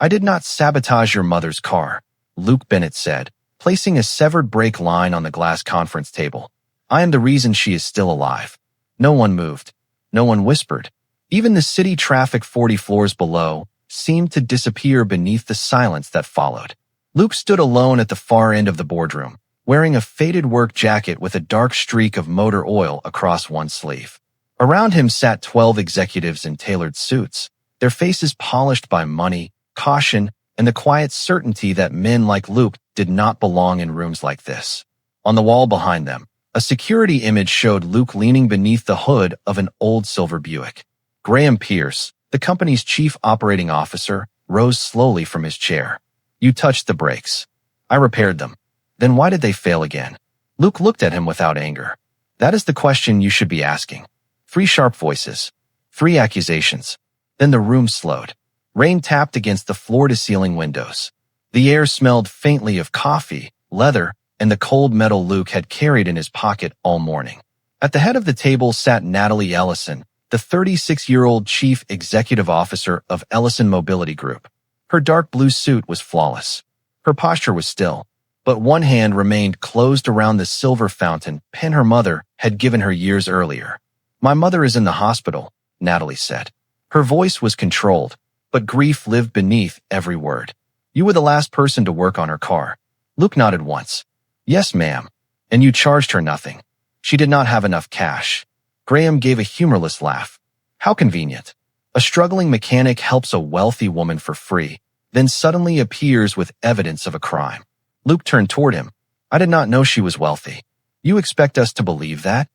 "I did not sabotage your mother's car," Luke Bennett said, placing a severed brake line on the glass conference table. "I am the reason she is still alive." No one moved. No one whispered. Even the city traffic 40 floors below seemed to disappear beneath the silence that followed. Luke stood alone at the far end of the boardroom, wearing a faded work jacket with a dark streak of motor oil across one sleeve. Around him sat 12 executives in tailored suits, their faces polished by money, caution, and the quiet certainty that men like Luke did not belong in rooms like this. On the wall behind them, a security image showed Luke leaning beneath the hood of an old silver Buick. Graham Pierce, the company's chief operating officer, rose slowly from his chair. "You touched the brakes. I repaired them. Then why did they fail again?" Luke looked at him without anger. "That is the question you should be asking." 3 sharp voices. 3 accusations. Then the room slowed. Rain tapped against the floor-to-ceiling windows. The air smelled faintly of coffee, leather, and the cold metal Luke had carried in his pocket all morning. At the head of the table sat Natalie Ellison, the 36-year-old chief executive officer of Ellison Mobility Group. Her dark blue suit was flawless. Her posture was still, but one hand remained closed around the silver fountain pen her mother had given her years earlier. "My mother is in the hospital," Natalie said. Her voice was controlled, but grief lived beneath every word. "You were the last person to work on her car." Luke nodded once. "Yes, ma'am. And you charged her nothing. She did not have enough cash." Graham gave a humorless laugh. "How convenient. A struggling mechanic helps a wealthy woman for free, then suddenly appears with evidence of a crime." Luke turned toward him. "I did not know she was wealthy. You expect us to believe that?"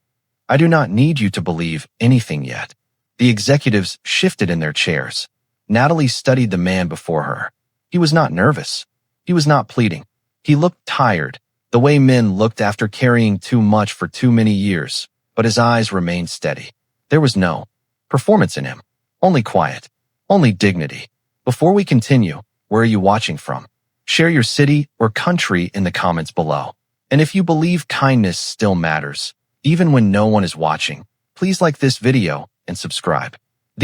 "I do not need you to believe anything yet." The executives shifted in their chairs. Natalie studied the man before her. He was not nervous. He was not pleading. He looked tired, the way men looked after carrying too much for too many years, but his eyes remained steady. There was no performance in him, only quiet, only dignity. "Before we continue, where are you watching from? Share your city or country in the comments below. And if you believe kindness still matters, even when no one is watching, please like this video and subscribe."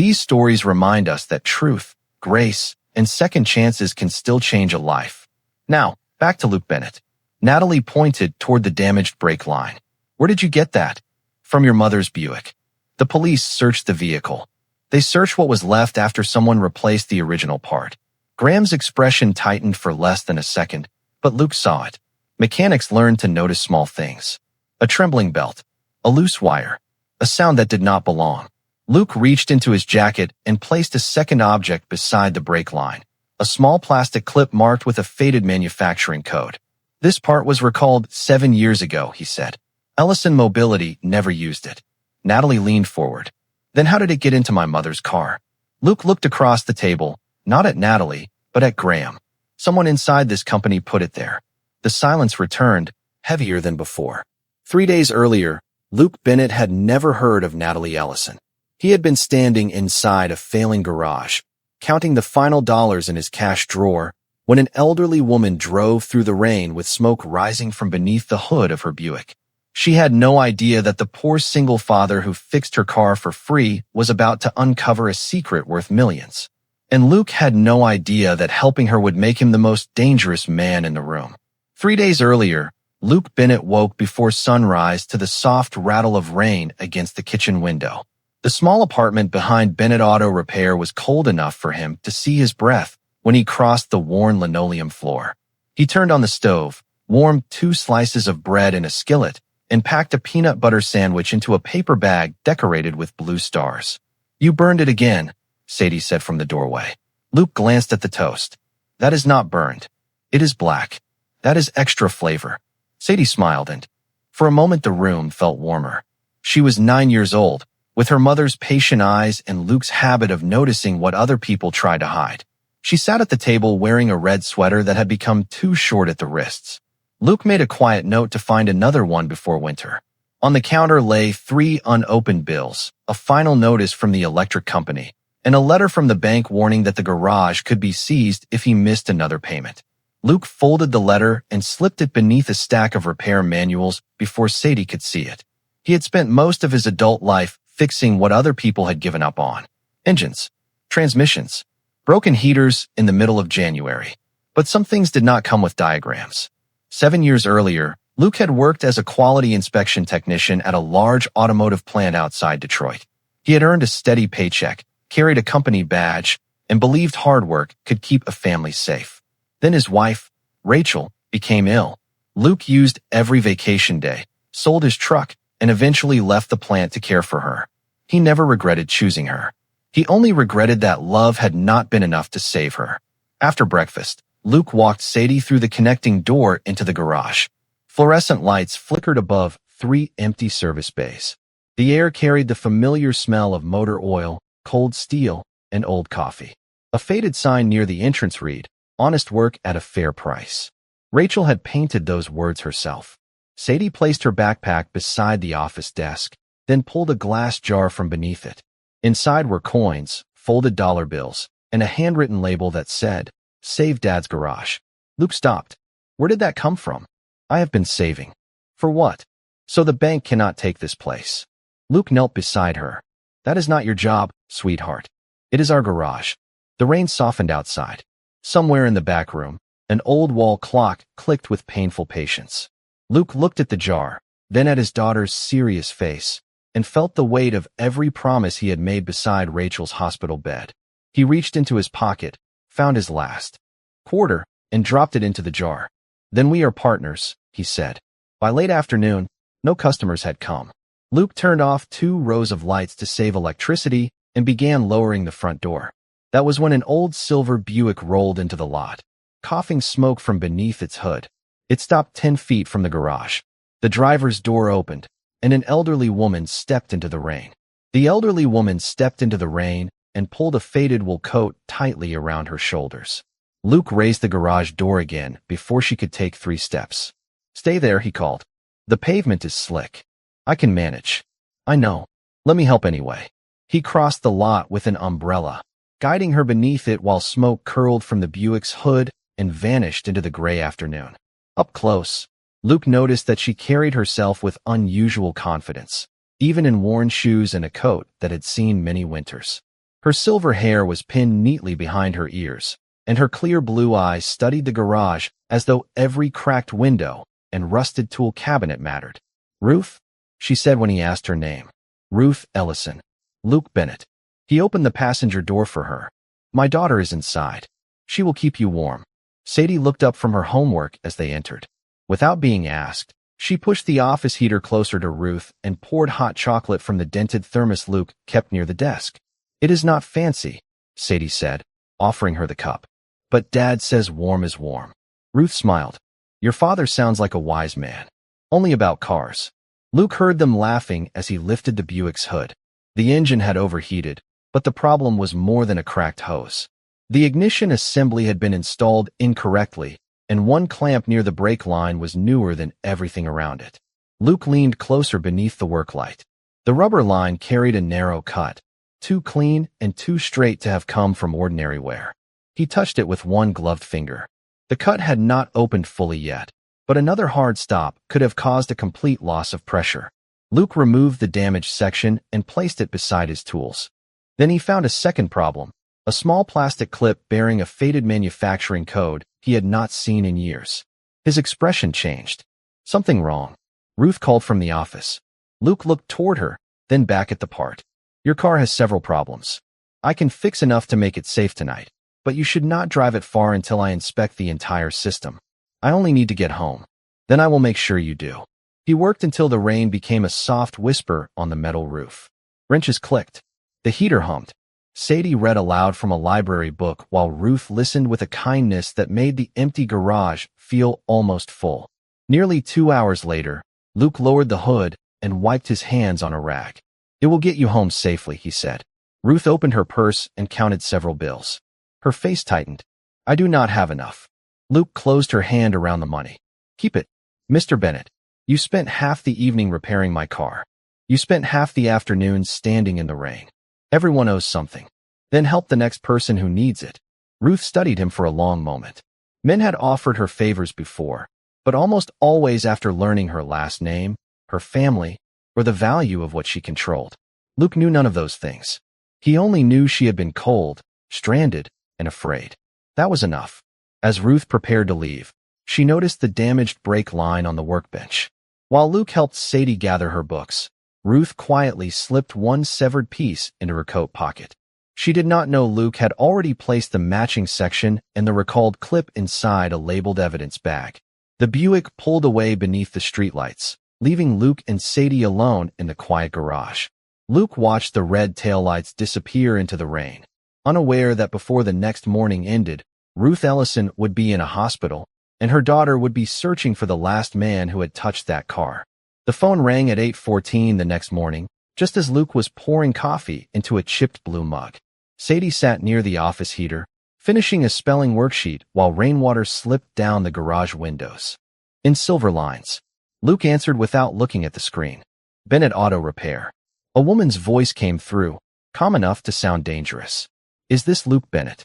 These stories remind us that truth, grace, and second chances can still change a life. Now, back to Luke Bennett. Natalie pointed toward the damaged brake line. "Where did you get that?" "From your mother's Buick." The police searched the vehicle. They searched what was left after someone replaced the original part. Graham's expression tightened for less than a second, but Luke saw it. Mechanics learned to notice small things. A trembling belt, a loose wire, a sound that did not belong. Luke reached into his jacket and placed a second object beside the brake line, a small plastic clip marked with a faded manufacturing code. "This part was recalled 7 years ago," he said. "Ellison Mobility never used it." Natalie leaned forward. "Then how did it get into my mother's car?" Luke looked across the table, not at Natalie, but at Graham. "Someone inside this company put it there." The silence returned, heavier than before. 3 days earlier, Luke Bennett had never heard of Natalie Ellison. He had been standing inside a failing garage, counting the final dollars in his cash drawer, when an elderly woman drove through the rain with smoke rising from beneath the hood of her Buick. She had no idea that the poor single father who fixed her car for free was about to uncover a secret worth millions. And Luke had no idea that helping her would make him the most dangerous man in the room. 3 days earlier, Luke Bennett woke before sunrise to the soft rattle of rain against the kitchen window. The small apartment behind Bennett Auto Repair was cold enough for him to see his breath when he crossed the worn linoleum floor. He turned on the stove, warmed 2 slices of bread in a skillet, and packed a peanut butter sandwich into a paper bag decorated with blue stars. "You burned it again," Sadie said from the doorway. Luke glanced at the toast. "That is not burned. It is black. That is extra flavor." Sadie smiled, and for a moment the room felt warmer. She was 9 years old, with her mother's patient eyes and Luke's habit of noticing what other people try to hide. She sat at the table wearing a red sweater that had become too short at the wrists. Luke made a quiet note to find another one before winter. On the counter lay 3 unopened bills, a final notice from the electric company, and a letter from the bank warning that the garage could be seized if he missed another payment. Luke folded the letter and slipped it beneath a stack of repair manuals before Sadie could see it. He had spent most of his adult life fixing what other people had given up on. Engines, transmissions, Broken heaters in the middle of January. But some things did not come with diagrams. 7 years earlier, Luke had worked as a quality inspection technician at a large automotive plant outside Detroit. He had earned a steady paycheck, carried a company badge, and believed hard work could keep a family safe. Then his wife, Rachel, became ill. Luke used every vacation day, sold his truck, and eventually left the plant to care for her. He never regretted choosing her. He only regretted that love had not been enough to save her. After breakfast, Luke walked Sadie through the connecting door into the garage. Fluorescent lights flickered above 3 empty service bays. The air carried the familiar smell of motor oil, cold steel, and old coffee. A faded sign near the entrance read, "Honest work at a fair price." Rachel had painted those words herself. Sadie placed her backpack beside the office desk, then pulled a glass jar from beneath it. Inside were coins, folded dollar bills, and a handwritten label that said, "Save Dad's Garage." Luke stopped. "Where did that come from?" "I have been saving." "For what?" "So the bank cannot take this place." Luke knelt beside her. "That is not your job, sweetheart. It is our garage." The rain softened outside. Somewhere in the back room, an old wall clock clicked with painful patience. Luke looked at the jar, then at his daughter's serious face, and felt the weight of every promise he had made beside Rachel's hospital bed. He reached into his pocket, found his last quarter, and dropped it into the jar. "Then we are partners," he said. By late afternoon, no customers had come. Luke turned off 2 rows of lights to save electricity and began lowering the front door. That was when an old silver Buick rolled into the lot, coughing smoke from beneath its hood. It stopped 10 feet from the garage. The driver's door opened, and an elderly woman stepped into the rain. The elderly woman stepped into the rain and pulled a faded wool coat tightly around her shoulders. Luke raised the garage door again before she could take 3 steps. "Stay there," he called. "The pavement is slick. I can manage." "I know. Let me help anyway." He crossed the lot with an umbrella, guiding her beneath it while smoke curled from the Buick's hood and vanished into the gray afternoon. Up close, Luke noticed that she carried herself with unusual confidence, even in worn shoes and a coat that had seen many winters. Her silver hair was pinned neatly behind her ears, and her clear blue eyes studied the garage as though every cracked window and rusted tool cabinet mattered. "Ruth?" she said when he asked her name. "Ruth Ellison." "Luke Bennett." He opened the passenger door for her. "My daughter is inside. She will keep you warm." Sadie looked up from her homework as they entered. Without being asked, she pushed the office heater closer to Ruth and poured hot chocolate from the dented thermos Luke kept near the desk. "It is not fancy," Sadie said, offering her the cup. "But Dad says warm is warm." Ruth smiled. "Your father sounds like a wise man. Only about cars." Luke heard them laughing as he lifted the Buick's hood. The engine had overheated, but the problem was more than a cracked hose. The ignition assembly had been installed incorrectly, and one clamp near the brake line was newer than everything around it. Luke leaned closer beneath the work light. The rubber line carried a narrow cut, too clean and too straight to have come from ordinary wear. He touched it with one gloved finger. The cut had not opened fully yet, but another hard stop could have caused a complete loss of pressure. Luke removed the damaged section and placed it beside his tools. Then he found a second problem, a small plastic clip bearing a faded manufacturing code he had not seen in years. His expression changed. "Something wrong?" Ruth called from the office. Luke looked toward her, then back at the part. "Your car has several problems. I can fix enough to make it safe tonight, but you should not drive it far until I inspect the entire system. I only need to get home. Then I will make sure you do." He worked until the rain became a soft whisper on the metal roof. Wrenches clicked. The heater hummed. Sadie read aloud from a library book while Ruth listened with a kindness that made the empty garage feel almost full. Nearly 2 hours later, Luke lowered the hood and wiped his hands on a rag. "It will get you home safely," he said. Ruth opened her purse and counted several bills. Her face tightened. "I do not have enough." Luke closed her hand around the money. "Keep it. Mr. Bennett, you spent half the evening repairing my car. You spent half the afternoon standing in the rain. Everyone owes something. Then help the next person who needs it." Ruth studied him for a long moment. Men had offered her favors before, but almost always after learning her last name, her family, or the value of what she controlled. Luke knew none of those things. He only knew she had been cold, stranded, and afraid. That was enough. As Ruth prepared to leave, she noticed the damaged brake line on the workbench. While Luke helped Sadie gather her books, Ruth quietly slipped one severed piece into her coat pocket. She did not know Luke had already placed the matching section and the recalled clip inside a labeled evidence bag. The Buick pulled away beneath the streetlights, leaving Luke and Sadie alone in the quiet garage. Luke watched the red taillights disappear into the rain, unaware that before the next morning ended, Ruth Ellison would be in a hospital, and her daughter would be searching for the last man who had touched that car. The phone rang at 8:14 the next morning, just as Luke was pouring coffee into a chipped blue mug. Sadie sat near the office heater, finishing a spelling worksheet while rainwater slipped down the garage windows. In silver lines, Luke answered without looking at the screen. Bennett Auto Repair. A woman's voice came through, calm enough to sound dangerous. Is this Luke Bennett?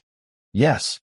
Yes.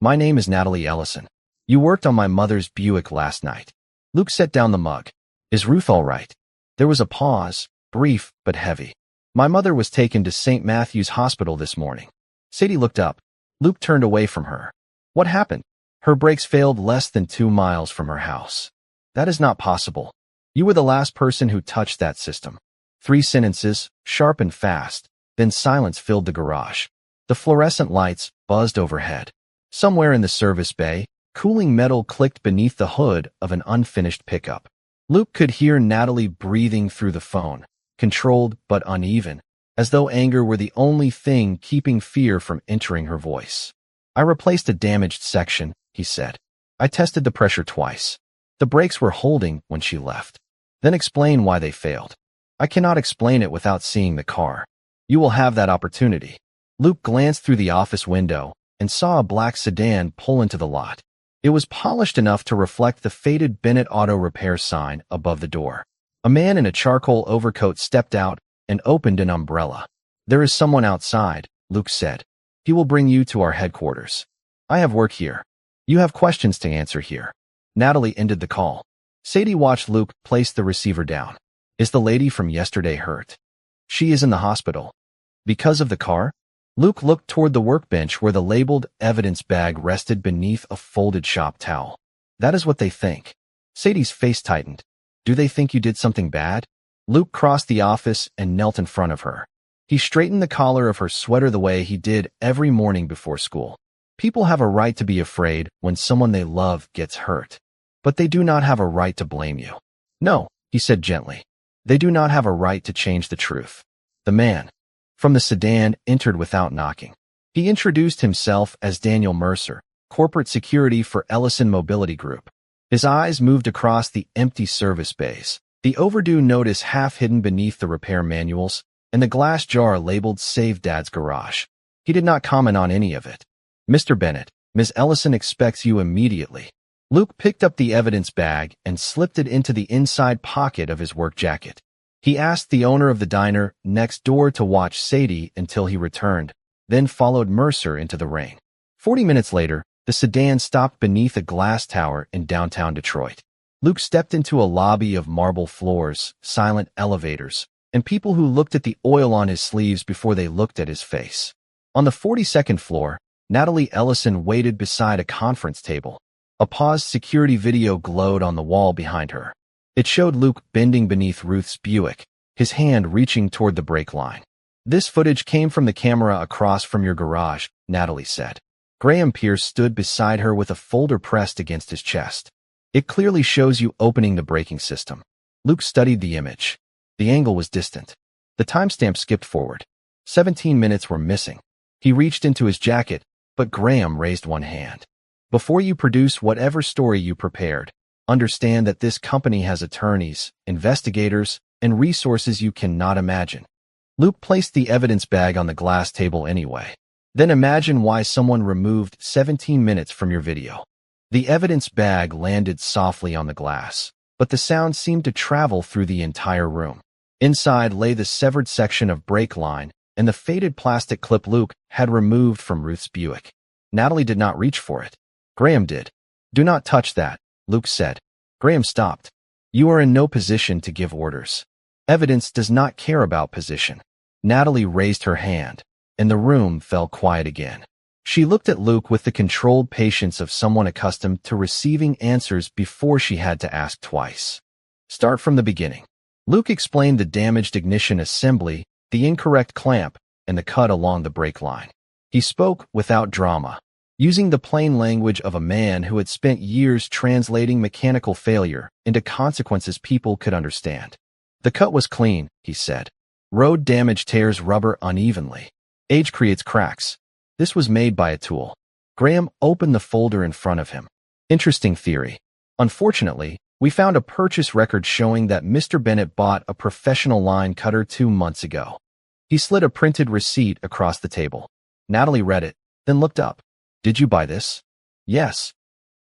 My name is Natalie Ellison. You worked on my mother's Buick last night. Luke set down the mug. Is Ruth all right? There was a pause, brief but heavy. My mother was taken to St. Matthew's Hospital this morning. Sadie looked up. Luke turned away from her. What happened? Her brakes failed less than 2 miles from her house. That is not possible. You were the last person who touched that system. 3 sentences, sharp and fast, then silence filled the garage. The fluorescent lights buzzed overhead. Somewhere in the service bay, cooling metal clicked beneath the hood of an unfinished pickup. Luke could hear Natalie breathing through the phone, controlled but uneven, as though anger were the only thing keeping fear from entering her voice. I replaced a damaged section, he said. I tested the pressure twice. The brakes were holding when she left. Then explain why they failed. I cannot explain it without seeing the car. You will have that opportunity. Luke glanced through the office window and saw a black sedan pull into the lot. It was polished enough to reflect the faded Bennett Auto Repair sign above the door. A man in a charcoal overcoat stepped out and opened an umbrella. There is someone outside, Luke said. He will bring you to our headquarters. I have work here. You have questions to answer here. Natalie ended the call. Sadie watched Luke place the receiver down. Is the lady from yesterday hurt? She is in the hospital. Because of the car? Luke looked toward the workbench where the labeled evidence bag rested beneath a folded shop towel. That is what they think. Sadie's face tightened. Do they think you did something bad? Luke crossed the office and knelt in front of her. He straightened the collar of her sweater the way he did every morning before school. People have a right to be afraid when someone they love gets hurt. But they do not have a right to blame you. No, he said gently. They do not have a right to change the truth. The man from the sedan entered without knocking. He introduced himself as Daniel Mercer, corporate security for Ellison Mobility Group. His eyes moved across the empty service bays, the overdue notice half hidden beneath the repair manuals, and the glass jar labeled Save Dad's Garage. He did not comment on any of it. Mr. Bennett, Ms. Ellison expects you immediately. Luke picked up the evidence bag and slipped it into the inside pocket of his work jacket. He asked the owner of the diner next door to watch Sadie until he returned, then followed Mercer into the rain. 40 minutes later, the sedan stopped beneath a glass tower in downtown Detroit. Luke stepped into a lobby of marble floors, silent elevators, and people who looked at the oil on his sleeves before they looked at his face. On the 42nd floor, Natalie Ellison waited beside a conference table. A paused security video glowed on the wall behind her. It showed Luke bending beneath Ruth's Buick, his hand reaching toward the brake line. This footage came from the camera across from your garage, Natalie said. Graham Pierce stood beside her with a folder pressed against his chest. It clearly shows you opening the braking system. Luke studied the image. The angle was distant. The timestamp skipped forward. 17 minutes were missing. He reached into his jacket, but Graham raised one hand. Before you produce whatever story you prepared, understand that this company has attorneys, investigators, and resources you cannot imagine. Luke placed the evidence bag on the glass table anyway. Then imagine why someone removed 17 minutes from your video. The evidence bag landed softly on the glass, but the sound seemed to travel through the entire room. Inside lay the severed section of brake line and the faded plastic clip Luke had removed from Ruth's Buick. Natalie did not reach for it. Graham did. Do not touch that, Luke said. Graham stopped. You are in no position to give orders. Evidence does not care about position. Natalie raised her hand, and the room fell quiet again. She looked at Luke with the controlled patience of someone accustomed to receiving answers before she had to ask twice. Start from the beginning. Luke explained the damaged ignition assembly, the incorrect clamp, and the cut along the brake line. He spoke without drama, using the plain language of a man who had spent years translating mechanical failure into consequences people could understand. The cut was clean, he said. Road damage tears rubber unevenly. Age creates cracks. This was made by a tool. Graham opened the folder in front of him. Interesting theory. Unfortunately, we found a purchase record showing that Mr. Bennett bought a professional line cutter 2 months ago. He slid a printed receipt across the table. Natalie read it, then looked up. Did you buy this? Yes.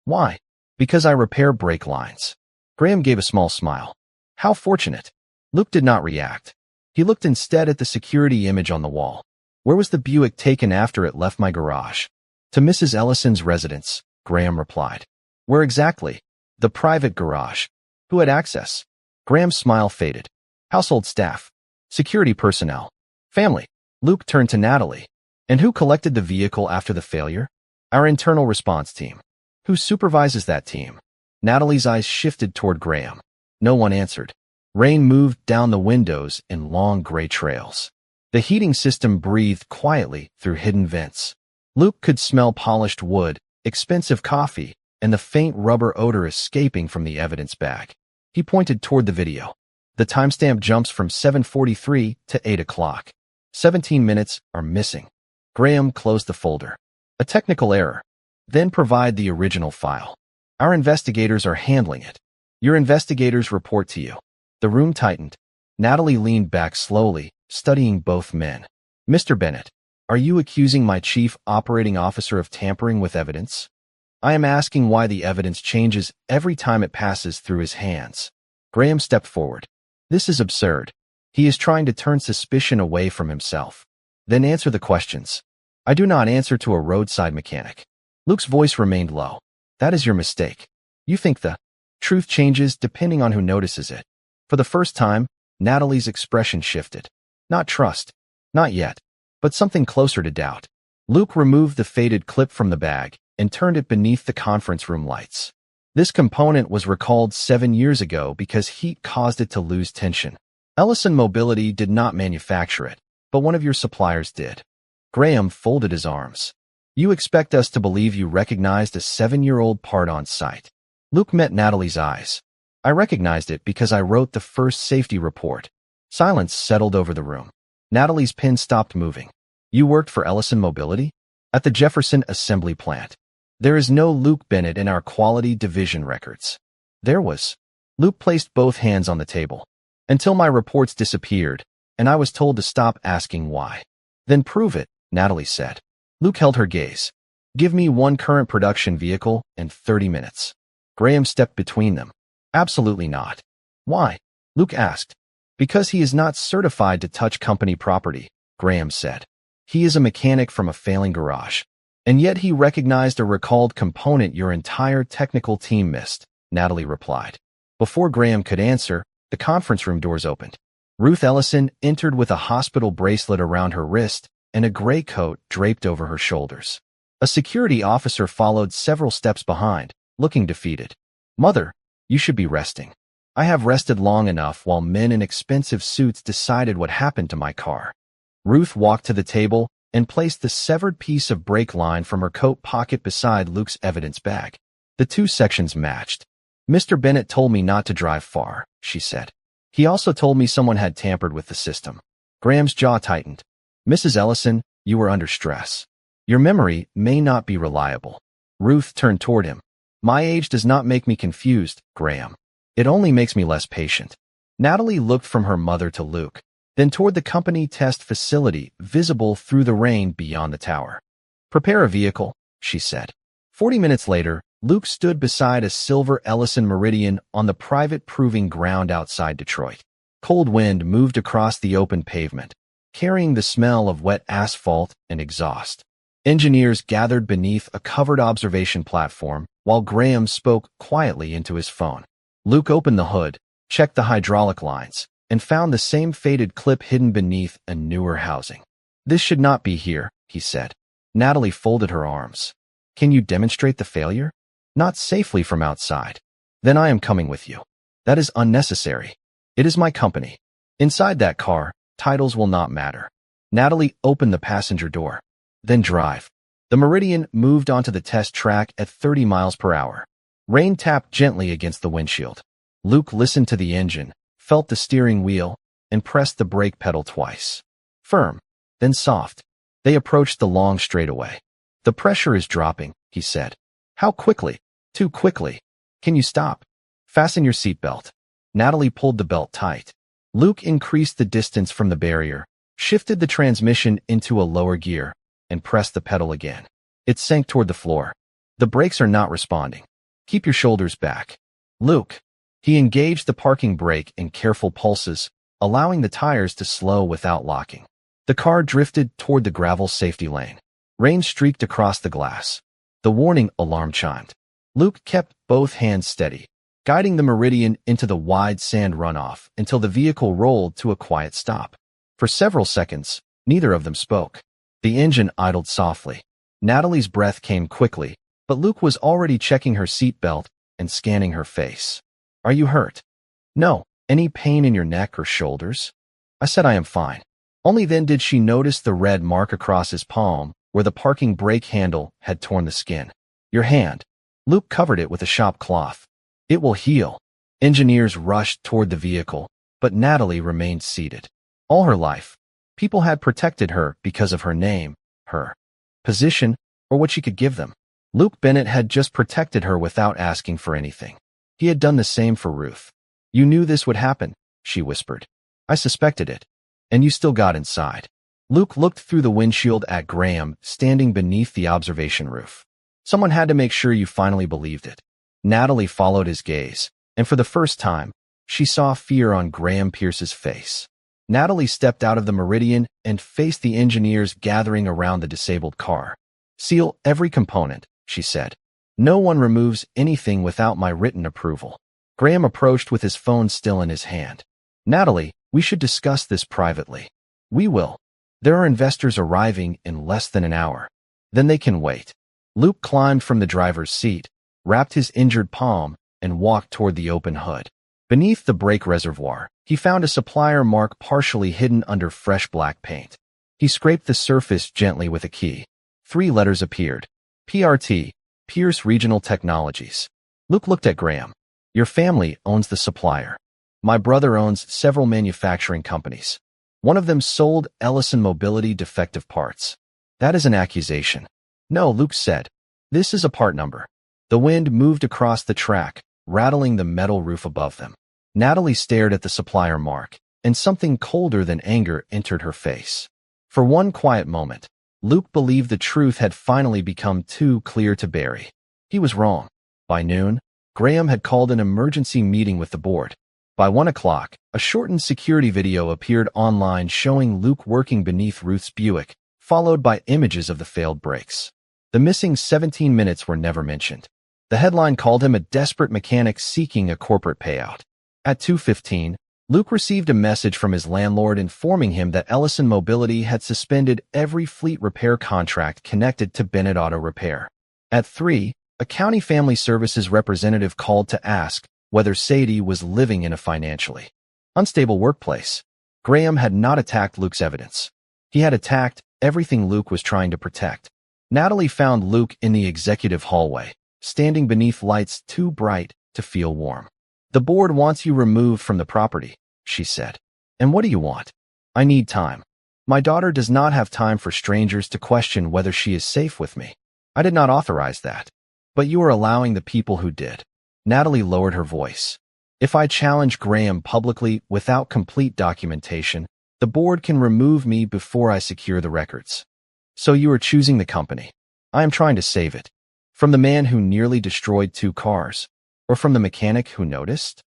Why? Because I repair brake lines. Graham gave a small smile. How fortunate. Luke did not react. He looked instead at the security image on the wall. Where was the Buick taken after it left my garage? To Mrs. Ellison's residence, Graham replied. Where exactly? The private garage. Who had access? Graham's smile faded. Household staff. Security personnel. Family. Luke turned to Natalie. And who collected the vehicle after the failure? Our internal response team. Who supervises that team? Natalie's eyes shifted toward Graham. No one answered. Rain moved down the windows in long gray trails. The heating system breathed quietly through hidden vents. Luke could smell polished wood, expensive coffee, and the faint rubber odor escaping from the evidence bag. He pointed toward the video. The timestamp jumps from 7:43 to 8 o'clock. 17 minutes are missing. Graham closed the folder. A technical error. Then provide the original file. Our investigators are handling it. Your investigators report to you. The room tightened. Natalie leaned back slowly, studying both men. Mr. Bennett, are you accusing my chief operating officer of tampering with evidence? I am asking why the evidence changes every time it passes through his hands. Graham stepped forward. This is absurd. He is trying to turn suspicion away from himself. Then answer the questions. I do not answer to a roadside mechanic. Luke's voice remained low. That is your mistake. You think the truth changes depending on who notices it. For the first time, Natalie's expression shifted. Not trust. Not yet. But something closer to doubt. Luke removed the faded clip from the bag and turned it beneath the conference room lights. This component was recalled 7 years ago because heat caused it to lose tension. Ellison Mobility did not manufacture it, but one of your suppliers did. Graham folded his arms. You expect us to believe you recognized a 7-year-old part on site. Luke met Natalie's eyes. I recognized it because I wrote the first safety report. Silence settled over the room. Natalie's pen stopped moving. You worked for Ellison Mobility? At the Jefferson Assembly Plant. There is no Luke Bennett in our quality division records. There was. Luke placed both hands on the table. Until my reports disappeared, and I was told to stop asking why. Then prove it, Natalie said. Luke held her gaze. Give me one current production vehicle in 30 minutes. Graham stepped between them. Absolutely not. Why? Luke asked. Because he is not certified to touch company property, Graham said. He is a mechanic from a failing garage. And yet he recognized a recalled component your entire technical team missed, Natalie replied. Before Graham could answer, the conference room doors opened. Ruth Ellison entered with a hospital bracelet around her wrist and a gray coat draped over her shoulders. A security officer followed several steps behind, looking defeated. Mother, you should be resting. I have rested long enough while men in expensive suits decided what happened to my car. Ruth walked to the table and placed the severed piece of brake line from her coat pocket beside Luke's evidence bag. The two sections matched. Mr. Bennett told me not to drive far, she said. He also told me someone had tampered with the system. Graham's jaw tightened. Mrs. Ellison, you were under stress. Your memory may not be reliable. Ruth turned toward him. My age does not make me confused, Graham. It only makes me less patient. Natalie looked from her mother to Luke, then toward the company test facility visible through the rain beyond the tower. Prepare a vehicle, she said. 40 minutes later, Luke stood beside a silver Ellison Meridian on the private proving ground outside Detroit. Cold wind moved across the open pavement, carrying the smell of wet asphalt and exhaust. Engineers gathered beneath a covered observation platform while Graham spoke quietly into his phone. Luke opened the hood, checked the hydraulic lines, and found the same faded clip hidden beneath a newer housing. This should not be here, he said. Natalie folded her arms. Can you demonstrate the failure? Not safely from outside. Then I am coming with you. That is unnecessary. It is my company. Inside that car, titles will not matter. Natalie opened the passenger door. Then drive. The Meridian moved onto the test track at 30 miles per hour. Rain tapped gently against the windshield. Luke listened to the engine, felt the steering wheel, and pressed the brake pedal twice. Firm, then soft. They approached the long straightaway. The pressure is dropping, he said. How quickly? Too quickly. Can you stop? Fasten your seatbelt. Natalie pulled the belt tight. Luke increased the distance from the barrier, shifted the transmission into a lower gear, and pressed the pedal again. It sank toward the floor. The brakes are not responding. Keep your shoulders back. Luke. He engaged the parking brake in careful pulses, allowing the tires to slow without locking. The car drifted toward the gravel safety lane. Rain streaked across the glass. The warning alarm chimed. Luke kept both hands steady, guiding the Meridian into the wide sand runoff until the vehicle rolled to a quiet stop. For several seconds, neither of them spoke. The engine idled softly. Natalie's breath came quickly, but Luke was already checking her seatbelt and scanning her face. Are you hurt? No. Any pain in your neck or shoulders? I said I am fine. Only then did she notice the red mark across his palm where the parking brake handle had torn the skin. Your hand. Luke covered it with a shop cloth. It will heal. Engineers rushed toward the vehicle, but Natalie remained seated. All her life, people had protected her because of her name, her position, or what she could give them. Luke Bennett had just protected her without asking for anything. He had done the same for Ruth. You knew this would happen, she whispered. I suspected it. And you still got inside. Luke looked through the windshield at Graham, standing beneath the observation roof. Someone had to make sure you finally believed it. Natalie followed his gaze, and for the first time, she saw fear on Graham Pierce's face. Natalie stepped out of the Meridian and faced the engineers gathering around the disabled car. Seal every component, she said. No one removes anything without my written approval. Graham approached with his phone still in his hand. Natalie, we should discuss this privately. We will. There are investors arriving in less than an hour. Then they can wait. Luke climbed from the driver's seat, wrapped his injured palm, and walked toward the open hood. Beneath the brake reservoir, he found a supplier mark partially hidden under fresh black paint. He scraped the surface gently with a key. 3 letters appeared. PRT, Pierce Regional Technologies. Luke looked at Graham. Your family owns the supplier. My brother owns several manufacturing companies. One of them sold Ellison Mobility defective parts. That is an accusation. No, Luke said. This is a part number. The wind moved across the track, rattling the metal roof above them. Natalie stared at the supplier mark, and something colder than anger entered her face. For one quiet moment, Luke believed the truth had finally become too clear to bury. He was wrong. By noon, Graham had called an emergency meeting with the board. By 1 o'clock, a shortened security video appeared online showing Luke working beneath Ruth's Buick, followed by images of the failed brakes. The missing 17 minutes were never mentioned. The headline called him a desperate mechanic seeking a corporate payout. At 2:15, Luke received a message from his landlord informing him that Ellison Mobility had suspended every fleet repair contract connected to Bennett Auto Repair. At 3, a county family services representative called to ask whether Sadie was living in a financially unstable workplace. Graham had not attacked Luke's evidence. He had attacked everything Luke was trying to protect. Natalie found Luke in the executive hallway, standing beneath lights too bright to feel warm. The board wants you removed from the property, she said. And what do you want? I need time. My daughter does not have time for strangers to question whether she is safe with me. I did not authorize that. But you are allowing the people who did. Natalie lowered her voice. If I challenge Graham publicly without complete documentation, the board can remove me before I secure the records. So you are choosing the company. I am trying to save it. From the man who nearly destroyed 2 cars. Or from the mechanic who noticed?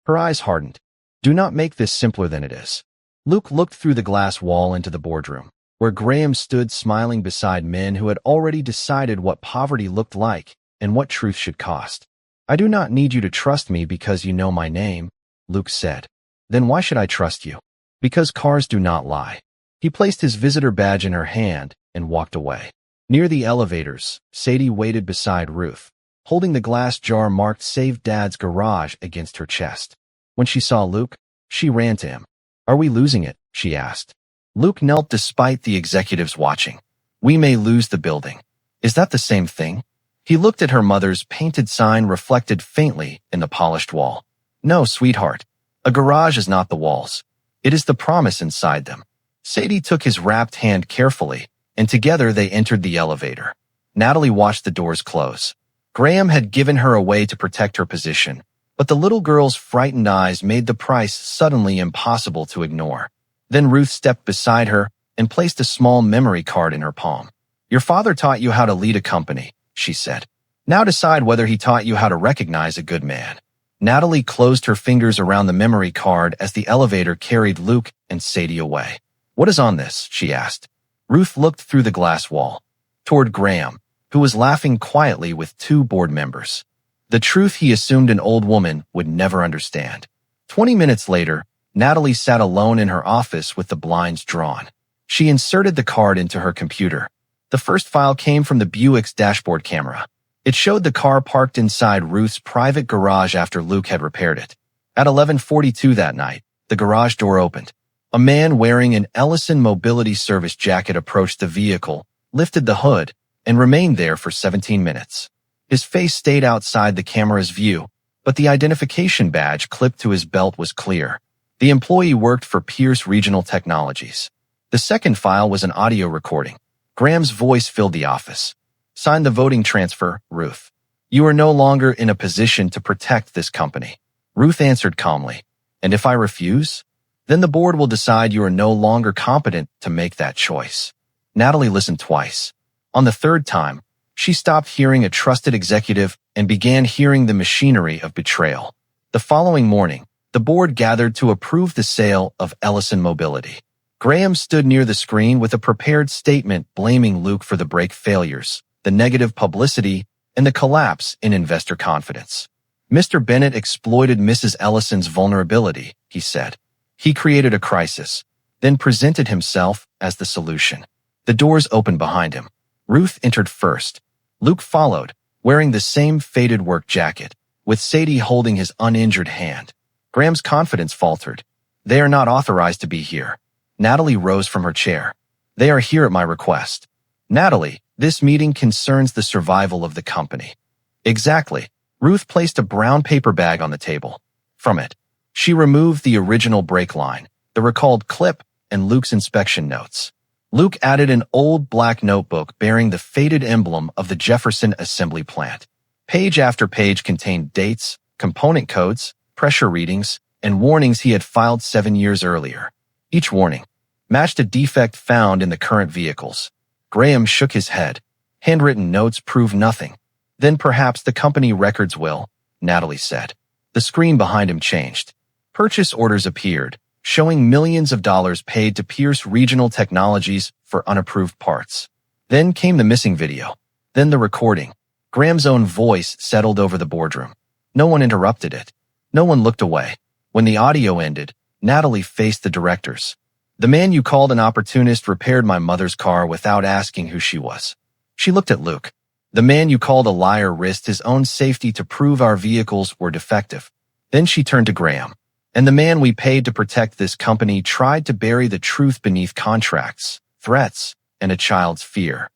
Her eyes hardened. Do not make this simpler than it is. Luke looked through the glass wall into the boardroom, where Graham stood smiling beside men who had already decided what poverty looked like and what truth should cost. I do not need you to trust me because you know my name, Luke said. Then why should I trust you? Because cars do not lie. He placed his visitor badge in her hand and walked away. Near the elevators, Sadie waited beside Ruth, holding the glass jar marked Save Dad's Garage against her chest. When she saw Luke, she ran to him. "Are we losing it?" she asked. Luke knelt despite the executives watching. "We may lose the building. Is that the same thing?" He looked at her mother's painted sign reflected faintly in the polished wall. "No, sweetheart. A garage is not the walls. It is the promise inside them." Sadie took his wrapped hand carefully, and together they entered the elevator. Natalie watched the doors close. Graham had given her away to protect her position, but the little girl's frightened eyes made the price suddenly impossible to ignore. Then Ruth stepped beside her and placed a small memory card in her palm. "Your father taught you how to lead a company," she said. "Now decide whether he taught you how to recognize a good man." Natalie closed her fingers around the memory card as the elevator carried Luke and Sadie away. "What is on this?" she asked. Ruth looked through the glass wall, toward Graham, who was laughing quietly with two board members. The truth he assumed an old woman would never understand. 20 minutes later, Natalie sat alone in her office with the blinds drawn. She inserted the card into her computer. The first file came from the Buick's dashboard camera. It showed the car parked inside Ruth's private garage after Luke had repaired it. At 11:42 that night, the garage door opened. A man wearing an Ellison Mobility Service jacket approached the vehicle, lifted the hood, and remained there for 17 minutes. His face stayed outside the camera's view, but the identification badge clipped to his belt was clear. The employee worked for Pierce Regional Technologies. The second file was an audio recording. Graham's voice filled the office. "Sign the voting transfer, Ruth. You are no longer in a position to protect this company." Ruth answered calmly. "And if I refuse? Then the board will decide you are no longer competent to make that choice." Natalie listened twice. On the third time, she stopped hearing a trusted executive and began hearing the machinery of betrayal. The following morning, the board gathered to approve the sale of Ellison Mobility. Graham stood near the screen with a prepared statement blaming Luke for the brake failures, the negative publicity, and the collapse in investor confidence. "Mr. Bennett exploited Mrs. Ellison's vulnerability," he said. "He created a crisis, then presented himself as the solution." The doors opened behind him. Ruth entered first. Luke followed, wearing the same faded work jacket, with Sadie holding his uninjured hand. Graham's confidence faltered. "They are not authorized to be here." Natalie rose from her chair. "They are here at my request." "Natalie, this meeting concerns the survival of the company." "Exactly." Ruth placed a brown paper bag on the table. From it, she removed the original brake line, the recalled clip, and Luke's inspection notes. Luke added an old black notebook bearing the faded emblem of the Jefferson assembly plant. Page after page contained dates, component codes, pressure readings, and warnings he had filed 7 years earlier. Each warning matched a defect found in the current vehicles. Graham shook his head. "Handwritten notes prove nothing." "Then perhaps the company records will," Natalie said. The screen behind him changed. Purchase orders appeared, showing millions of dollars paid to Pierce Regional Technologies for unapproved parts. Then came the missing video. Then the recording. Graham's own voice settled over the boardroom. No one interrupted it. No one looked away. When the audio ended, Natalie faced the directors. "The man you called an opportunist repaired my mother's car without asking who she was." She looked at Luke. "The man you called a liar risked his own safety to prove our vehicles were defective." Then she turned to Graham. "And the man we paid to protect this company tried to bury the truth beneath contracts, threats, and a child's fear."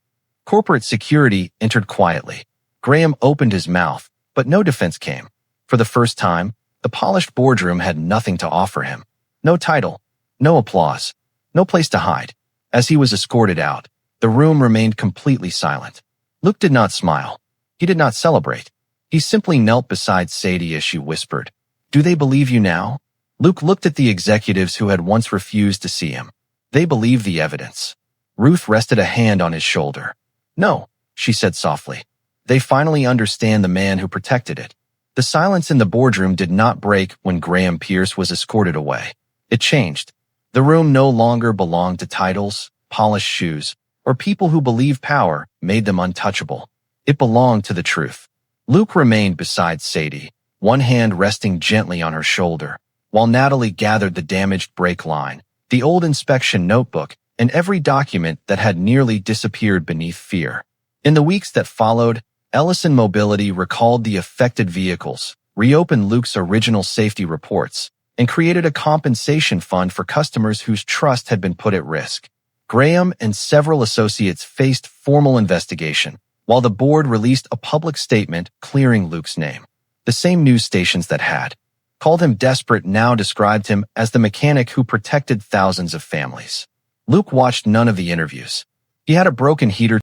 Corporate security entered quietly. Graham opened his mouth, but no defense came. For the first time, the polished boardroom had nothing to offer him. No title, no applause, no place to hide. As he was escorted out, the room remained completely silent. Luke did not smile. He did not celebrate. He simply knelt beside Sadie as she whispered, "Do they believe you now?" Luke looked at the executives who had once refused to see him. They believed the evidence. Ruth rested a hand on his shoulder. "No," she said softly. "They finally understand the man who protected it." The silence in the boardroom did not break when Graham Pierce was escorted away. It changed. The room no longer belonged to titles, polished shoes, or people who believed power made them untouchable. It belonged to the truth. Luke remained beside Sadie, one hand resting gently on her shoulder, while Natalie gathered the damaged brake line, the old inspection notebook, and every document that had nearly disappeared beneath fear. In the weeks that followed, Ellison Mobility recalled the affected vehicles, reopened Luke's original safety reports, and created a compensation fund for customers whose trust had been put at risk. Graham and several associates faced formal investigation, while the board released a public statement clearing Luke's name. The same news stations that had called him desperate now described him as the mechanic who protected thousands of families. Luke watched none of the interviews. He had a broken heater